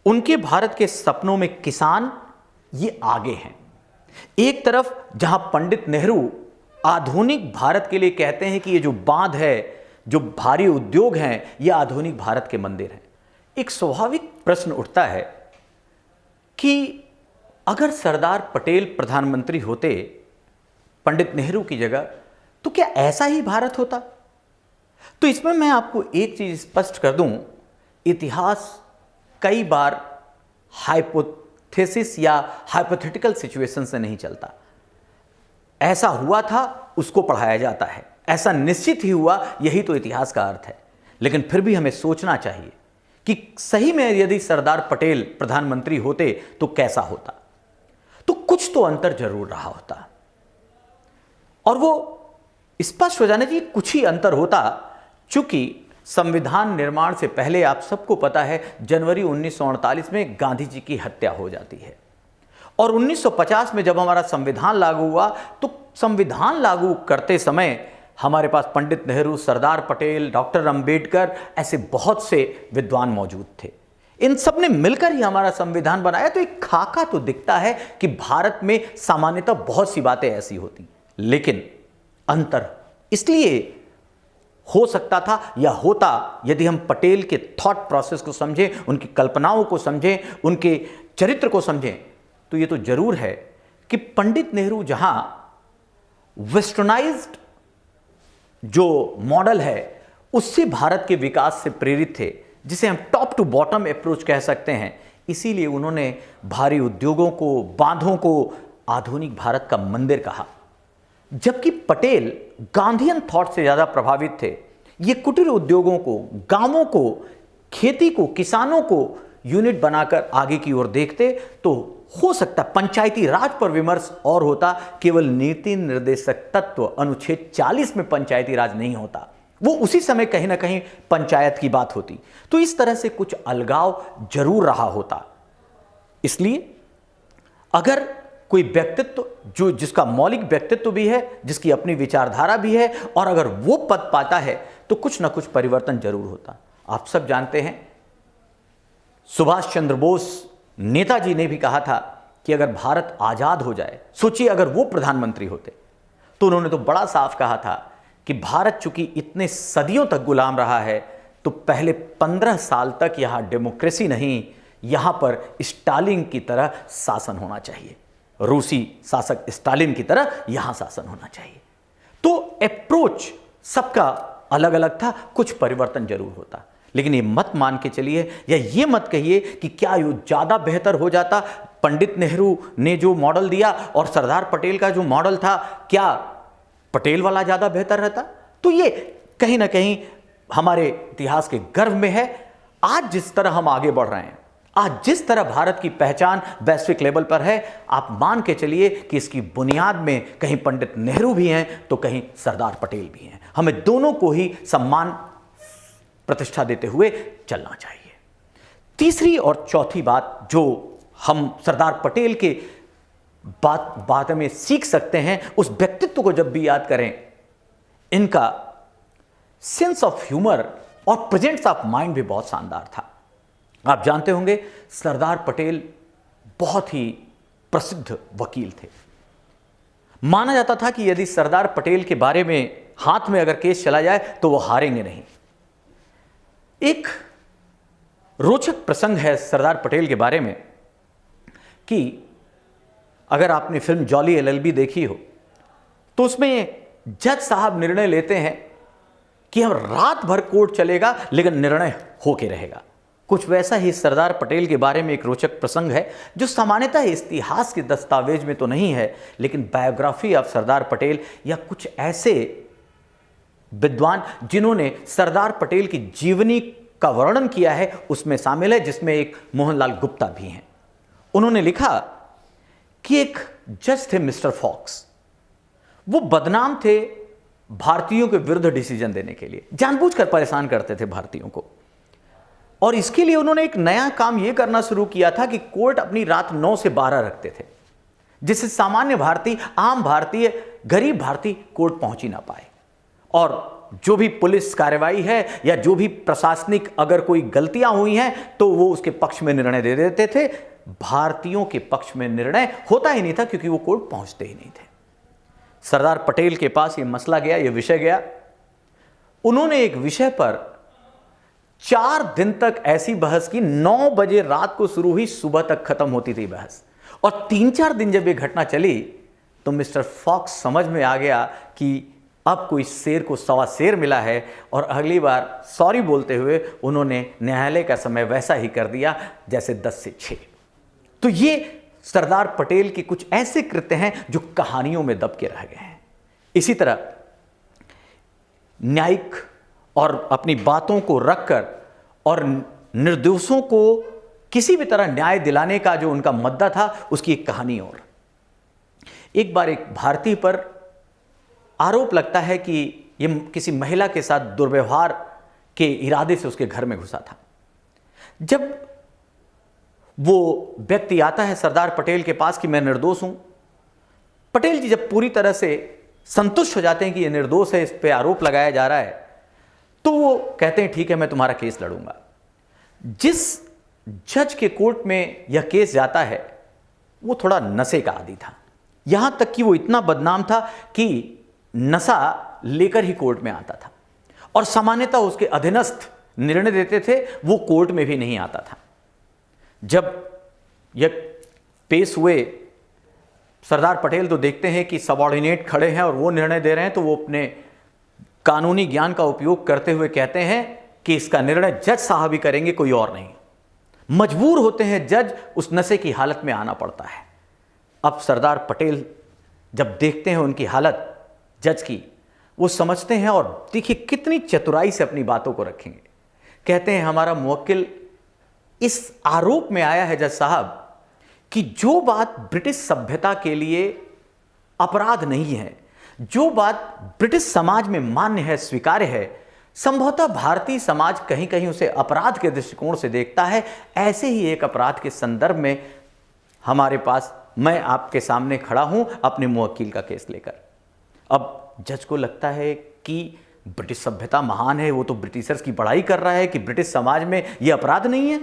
उनके भारत के सपनों में किसान, ये आगे हैं। एक तरफ जहां पंडित नेहरू आधुनिक भारत के लिए कहते हैं कि ये जो बांध है, जो भारी उद्योग हैं, ये आधुनिक भारत के मंदिर हैं। एक स्वाभाविक प्रश्न उठता है कि अगर सरदार पटेल प्रधानमंत्री होते पंडित नेहरू की जगह, तो क्या ऐसा ही भारत होता? तो इसमें मैं आपको एक चीज स्पष्ट कर दूं, इतिहास कई बार हाइपोथेसिस या हाइपोथेटिकल सिचुएशन से नहीं चलता। ऐसा हुआ था उसको पढ़ाया जाता है, ऐसा निश्चित ही हुआ, यही तो इतिहास का अर्थ है। लेकिन फिर भी हमें सोचना चाहिए कि सही में यदि सरदार पटेल प्रधानमंत्री होते तो कैसा होता। तो कुछ तो अंतर जरूर रहा होता, और वो स्पष्ट हो जाना चाहिए कुछ ही अंतर होता। चूंकि संविधान निर्माण से पहले आप सबको पता है जनवरी 1948 में गांधी जी की हत्या हो जाती है, और 1950 में जब हमारा संविधान लागू हुआ तो संविधान लागू करते समय हमारे पास पंडित नेहरू, सरदार पटेल, डॉक्टर अंबेडकर, ऐसे बहुत से विद्वान मौजूद थे। इन सब ने मिलकर ही हमारा संविधान बनाया। तो एक खाका तो दिखता है कि भारत में सामान्यतः बहुत सी बातें ऐसी होती, लेकिन अंतर इसलिए हो सकता था या होता यदि हम पटेल के थॉट प्रोसेस को समझें, उनकी कल्पनाओं को समझें, उनके चरित्र को समझें, तो ये तो जरूर है कि पंडित नेहरू जहां वेस्टर्नाइज्ड जो मॉडल है उससे भारत के विकास से प्रेरित थे, जिसे हम टॉप टू बॉटम अप्रोच कह सकते हैं। इसीलिए उन्होंने भारी उद्योगों को, बांधों को आधुनिक भारत का मंदिर कहा। जबकि पटेल गांधीयन थॉट से ज्यादा प्रभावित थे। ये कुटीर उद्योगों को, गांवों को, खेती को, किसानों को यूनिट बनाकर आगे की ओर देखते तो हो सकता पंचायती राज पर विमर्श और होता, केवल नीति निर्देशक तत्व अनुच्छेद 40 में पंचायती राज नहीं होता, वो उसी समय कहीं ना कहीं पंचायत की बात होती। तो इस तरह से कुछ अलगाव जरूर रहा होता। इसलिए अगर कोई व्यक्तित्व जो जिसका मौलिक व्यक्तित्व भी है, जिसकी अपनी विचारधारा भी है, और अगर वो पद पाता है तो कुछ ना कुछ परिवर्तन जरूर होता। आप सब जानते हैं सुभाष चंद्र बोस, नेताजी ने भी कहा था कि अगर भारत आजाद हो जाए, सोचिए अगर वो प्रधानमंत्री होते, तो उन्होंने तो बड़ा साफ कहा था कि भारत चूंकि इतने सदियों तक गुलाम रहा है तो पहले 15 साल तक यहां डेमोक्रेसी नहीं, यहां पर स्टालिन की तरह शासन होना चाहिए, रूसी शासक स्टालिन की तरह यहां शासन होना चाहिए। तो अप्रोच सबका अलग अलग था, कुछ परिवर्तन जरूर होता। लेकिन ये मत मान के चलिए या ये मत कहिए कि क्या ये ज़्यादा बेहतर हो जाता पंडित नेहरू ने जो मॉडल दिया और सरदार पटेल का जो मॉडल था, क्या पटेल वाला ज़्यादा बेहतर रहता। तो ये कहीं ना कहीं हमारे इतिहास के गर्व में है। आज जिस तरह हम आगे बढ़ रहे हैं, आज जिस तरह भारत की पहचान वैश्विक लेवल पर है, आप मान के चलिए कि इसकी बुनियाद में कहीं पंडित नेहरू भी हैं तो कहीं सरदार पटेल भी हैं। हमें दोनों को ही सम्मान प्रतिष्ठा देते हुए चलना चाहिए। तीसरी और चौथी बात जो हम सरदार पटेल के बात में सीख सकते हैं, उस व्यक्तित्व को जब भी याद करें, इनका सेंस ऑफ ह्यूमर और प्रेजेंस ऑफ माइंड भी बहुत शानदार था। आप जानते होंगे सरदार पटेल बहुत ही प्रसिद्ध वकील थे। माना जाता था कि यदि सरदार पटेल के बारे में हाथ में अगर केस चला जाए तो वो हारेंगे नहीं। एक रोचक प्रसंग है सरदार पटेल के बारे में कि अगर आपने फिल्म जॉली एलएलबी देखी हो तो उसमें जज साहब निर्णय लेते हैं कि हम रात भर कोर्ट चलेगा लेकिन निर्णय होके रहेगा। कुछ वैसा ही सरदार पटेल के बारे में एक रोचक प्रसंग है जो सामान्यतः इतिहास के दस्तावेज में तो नहीं है, लेकिन बायोग्राफी ऑफ सरदार पटेल या कुछ ऐसे विद्वान जिन्होंने सरदार पटेल की जीवनी का वर्णन किया है उसमें शामिल है, जिसमें एक मोहनलाल गुप्ता भी हैं। उन्होंने लिखा कि एक जज थे मिस्टर फॉक्स, वो बदनाम थे भारतीयों के विरुद्ध डिसीजन देने के लिए, जानबूझकर परेशान करते थे भारतीयों को। और इसके लिए उन्होंने एक नया काम यह करना शुरू किया था कि कोर्ट अपनी रात 9 से 12 रखते थे, जिससे सामान्य भारतीय, आम भारतीय, गरीब भारतीय कोर्ट पहुंच ही ना पाए। और जो भी पुलिस कार्रवाई है या जो भी प्रशासनिक अगर कोई गलतियां हुई हैं तो वो उसके पक्ष में निर्णय दे देते थे। भारतीयों के पक्ष में निर्णय होता ही नहीं था क्योंकि वो कोर्ट पहुंचते ही नहीं थे। सरदार पटेल के पास ये मसला गया, ये विषय गया। उन्होंने एक विषय पर 4 दिन तक ऐसी बहस की, 9 बजे रात को शुरू हुई, सुबह तक खत्म होती थी बहस। और 3-4 दिन जब ये घटना चली तो मिस्टर फॉक्स समझ में आ गया कि अब कोई शेर को सवा शेर मिला है और अगली बार सॉरी बोलते हुए उन्होंने न्यायालय का समय वैसा ही कर दिया जैसे 10 से 6। तो ये सरदार पटेल के कुछ ऐसे कृत्य हैं जो कहानियों में दब के रह गए हैं। इसी तरह न्यायिक और अपनी बातों को रखकर और निर्दोषों को किसी भी तरह न्याय दिलाने का जो उनका मुद्दा था, उसकी एक कहानी और। एक बार एक भारतीय पर आरोप लगता है कि ये किसी महिला के साथ दुर्व्यवहार के इरादे से उसके घर में घुसा था। जब वो व्यक्ति आता है सरदार पटेल के पास कि मैं निर्दोष हूं, पटेल जी जब पूरी तरह से संतुष्ट हो जाते हैं कि ये निर्दोष है, इस पे आरोप लगाया जा रहा है, तो वो कहते हैं ठीक है मैं तुम्हारा केस लड़ूंगा। जिस जज के कोर्ट में यह केस जाता है वो थोड़ा नशे का आदी था, यहां तक कि वो इतना बदनाम था कि नशा लेकर ही कोर्ट में आता था और सामान्यतः उसके अधीनस्थ निर्णय देते थे, वो कोर्ट में भी नहीं आता था। जब यह पेश हुए, सरदार पटेल तो देखते हैं कि सबऑर्डिनेट खड़े हैं और वो निर्णय दे रहे हैं, तो वो अपने कानूनी ज्ञान का उपयोग करते हुए कहते हैं कि इसका निर्णय जज साहब ही करेंगे, कोई और नहीं। मजबूर होते हैं जज, उस नशे की हालत में आना पड़ता है। अब सरदार पटेल जब देखते हैं उनकी हालत जज की, वो समझते हैं और देखिए कितनी चतुराई से अपनी बातों को रखेंगे। कहते हैं हमारा मुवक्किल इस आरोप में आया है जज साहब कि जो बात ब्रिटिश सभ्यता के लिए अपराध नहीं है, जो बात ब्रिटिश समाज में मान्य है, स्वीकार्य है, संभवतः भारतीय समाज कहीं कहीं उसे अपराध के दृष्टिकोण से देखता है। ऐसे ही एक अपराध के संदर्भ में हमारे पास, मैं आपके सामने खड़ा हूं अपने मुवक्किल का केस लेकर। अब जज को लगता है कि ब्रिटिश सभ्यता महान है, वो तो ब्रिटिशर्स की बड़ाई कर रहा है कि ब्रिटिश समाज में ये अपराध नहीं है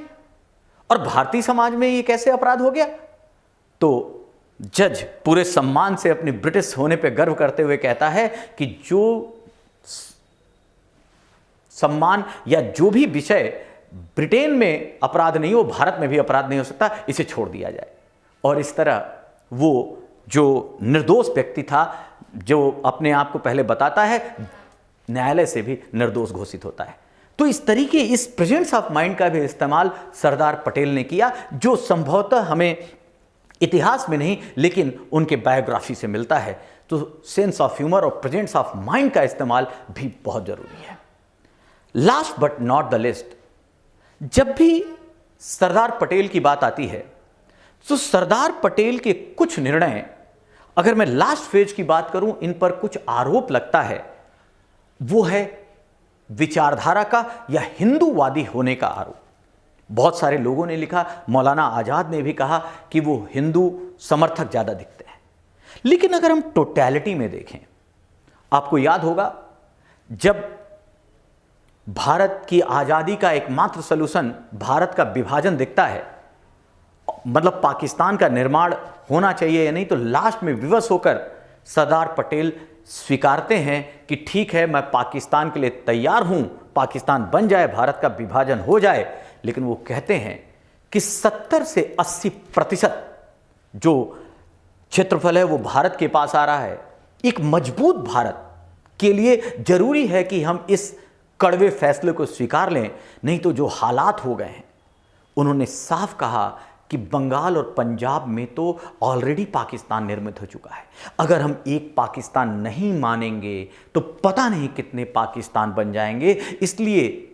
और भारतीय समाज में ये कैसे अपराध हो गया। तो जज पूरे सम्मान से अपने ब्रिटिश होने पे गर्व करते हुए कहता है कि जो सम्मान या जो भी विषय ब्रिटेन में अपराध नहीं हो, भारत में भी अपराध नहीं हो सकता, इसे छोड़ दिया जाए। और इस तरह वो जो निर्दोष व्यक्ति था, जो अपने आप को पहले बताता है, न्यायालय से भी निर्दोष घोषित होता है। तो इस तरीके, इस प्रेजेंस ऑफ माइंड का भी इस्तेमाल सरदार पटेल ने किया, जो संभवतः हमें इतिहास में नहीं लेकिन उनके बायोग्राफी से मिलता है। तो सेंस ऑफ ह्यूमर और प्रेजेंस ऑफ माइंड का इस्तेमाल भी बहुत जरूरी है। Last but not the list, जब भी सरदार पटेल की बात आती है तो सरदार पटेल के कुछ निर्णय, अगर मैं लास्ट फेज की बात करूं, इन पर कुछ आरोप लगता है। वो है विचारधारा का या हिंदूवादी होने का आरोप। बहुत सारे लोगों ने लिखा, मौलाना आजाद ने भी कहा कि वो हिंदू समर्थक ज्यादा दिखते हैं। लेकिन अगर हम टोटैलिटी में देखें, आपको याद होगा जब भारत की आजादी का एकमात्र सलूशन भारत का विभाजन दिखता है, मतलब पाकिस्तान का निर्माण होना चाहिए या नहीं, तो लास्ट में विवश होकर सरदार पटेल स्वीकारते हैं कि ठीक है, मैं पाकिस्तान के लिए तैयार हूं, पाकिस्तान बन जाए, भारत का विभाजन हो जाए। लेकिन वो कहते हैं कि 70 से 80% जो क्षेत्रफल है वो भारत के पास आ रहा है। एक मजबूत भारत के लिए जरूरी है कि हम इस कड़वे फैसले को स्वीकार लें, नहीं तो जो हालात हो गए हैं। उन्होंने साफ कहा कि बंगाल और पंजाब में तो ऑलरेडी पाकिस्तान निर्मित हो चुका है। अगर हम एक पाकिस्तान नहीं मानेंगे तो पता नहीं कितने पाकिस्तान बन जाएंगे। इसलिए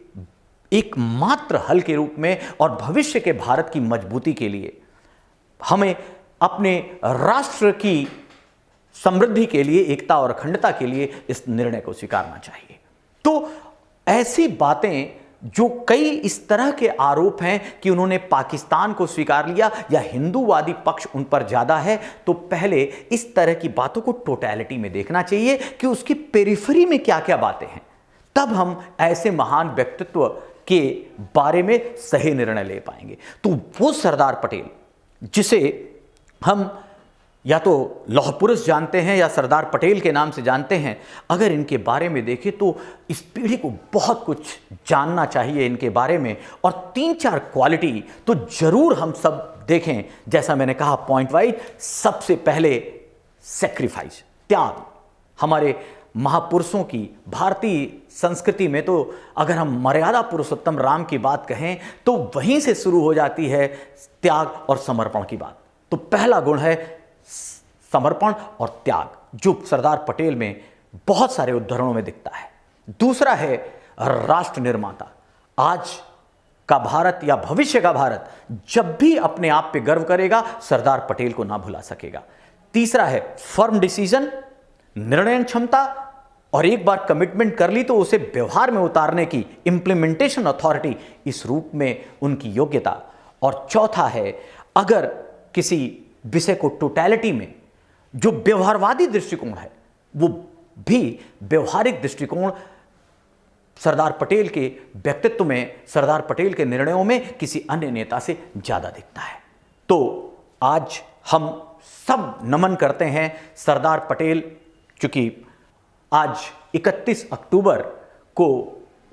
एकमात्र हल के रूप में और भविष्य के भारत की मजबूती के लिए हमें अपने राष्ट्र की समृद्धि के लिए, एकता और अखंडता के लिए इस निर्णय को स्वीकारना चाहिए। तो ऐसी बातें, जो कई इस तरह के आरोप हैं कि उन्होंने पाकिस्तान को स्वीकार लिया या हिंदूवादी पक्ष उन पर ज्यादा है, तो पहले इस तरह की बातों को टोटैलिटी में देखना चाहिए कि उसकी पेरिफेरी में क्या क्या बातें हैं। तब हम ऐसे महान व्यक्तित्व के बारे में सही निर्णय ले पाएंगे। तो वो सरदार पटेल जिसे हम या तो लौह पुरुष जानते हैं या सरदार पटेल के नाम से जानते हैं, अगर इनके बारे में देखें तो इस पीढ़ी को बहुत कुछ जानना चाहिए इनके बारे में। और 3-4 क्वालिटी तो जरूर हम सब देखें। जैसा मैंने कहा पॉइंट वाइज, सबसे पहले सैक्रिफाइस, त्याग। हमारे महापुरुषों की, भारतीय संस्कृति में तो अगर हम मर्यादा पुरुषोत्तम राम की बात कहें तो वहीं से शुरू हो जाती है त्याग और समर्पण की बात। तो पहला गुण है समर्पण और त्याग, जो सरदार पटेल में बहुत सारे उदाहरणों में दिखता है। दूसरा है राष्ट्र निर्माता। आज का भारत या भविष्य का भारत जब भी अपने आप पे गर्व करेगा, सरदार पटेल को ना भुला सकेगा। तीसरा है फर्म डिसीजन, निर्णय क्षमता, और एक बार कमिटमेंट कर ली तो उसे व्यवहार में उतारने की इंप्लीमेंटेशन अथॉरिटी, इस रूप में उनकी योग्यता। और चौथा है अगर किसी विषय को टोटैलिटी में, जो व्यवहारवादी दृष्टिकोण है, वो भी व्यवहारिक दृष्टिकोण सरदार पटेल के व्यक्तित्व में, सरदार पटेल के निर्णयों में किसी अन्य नेता से ज्यादा दिखता है। तो आज हम सब नमन करते हैं सरदार पटेल, चूंकि आज 31 अक्टूबर को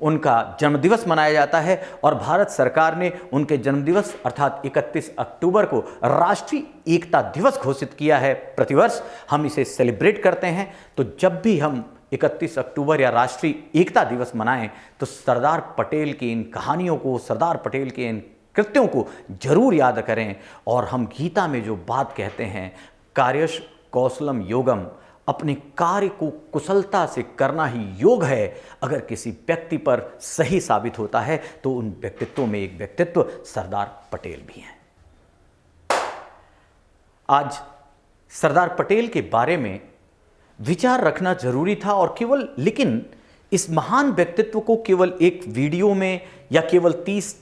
उनका जन्मदिवस मनाया जाता है और भारत सरकार ने उनके जन्मदिवस अर्थात 31 अक्टूबर को राष्ट्रीय एकता दिवस घोषित किया है। प्रतिवर्ष हम इसे सेलिब्रेट करते हैं। तो जब भी हम 31 अक्टूबर या राष्ट्रीय एकता दिवस मनाएं तो सरदार पटेल की इन कहानियों को, सरदार पटेल के इन कृत्यों को जरूर याद करें। और हम गीता में जो बात कहते हैं, कार्यश कौशलम योगम, अपने कार्य को कुशलता से करना ही योग है, अगर किसी व्यक्ति पर सही साबित होता है तो उन व्यक्तित्वों में एक व्यक्तित्व सरदार पटेल भी हैं। आज सरदार पटेल के बारे में विचार रखना जरूरी था और केवल, लेकिन इस महान व्यक्तित्व को केवल एक वीडियो में या केवल 30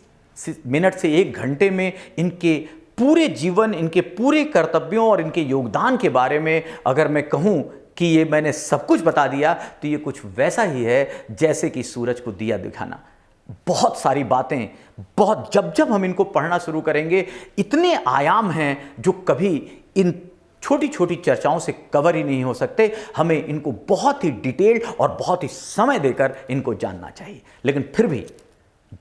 मिनट से 1 घंटे में इनके पूरे जीवन, इनके पूरे कर्तव्यों और इनके योगदान के बारे में अगर मैं कहूं कि ये मैंने सब कुछ बता दिया तो ये कुछ वैसा ही है जैसे कि सूरज को दिया दिखाना। बहुत सारी बातें, बहुत जब हम इनको पढ़ना शुरू करेंगे, इतने आयाम हैं जो कभी इन छोटी छोटी चर्चाओं से कवर ही नहीं हो सकते। हमें इनको बहुत ही डिटेल्ड और बहुत ही समय देकर इनको जानना चाहिए। लेकिन फिर भी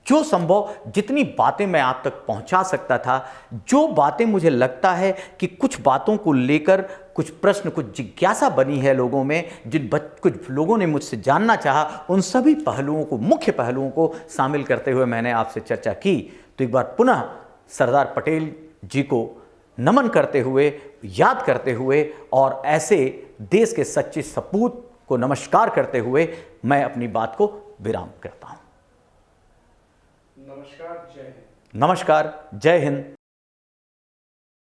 जो संभव, जितनी बातें मैं आप तक पहुंचा सकता था, जो बातें मुझे लगता है कि कुछ बातों को लेकर कुछ प्रश्न, कुछ जिज्ञासा बनी है लोगों में, कुछ लोगों ने मुझसे जानना चाहा, उन सभी पहलुओं को, मुख्य पहलुओं को शामिल करते हुए मैंने आपसे चर्चा की। तो एक बार पुनः सरदार पटेल जी को नमन करते हुए, याद करते हुए और ऐसे देश के सच्चे सपूत को नमस्कार करते हुए मैं अपनी बात को विराम करता हूं। नमस्कार, जय हिंद। नमस्कार, जय हिंद।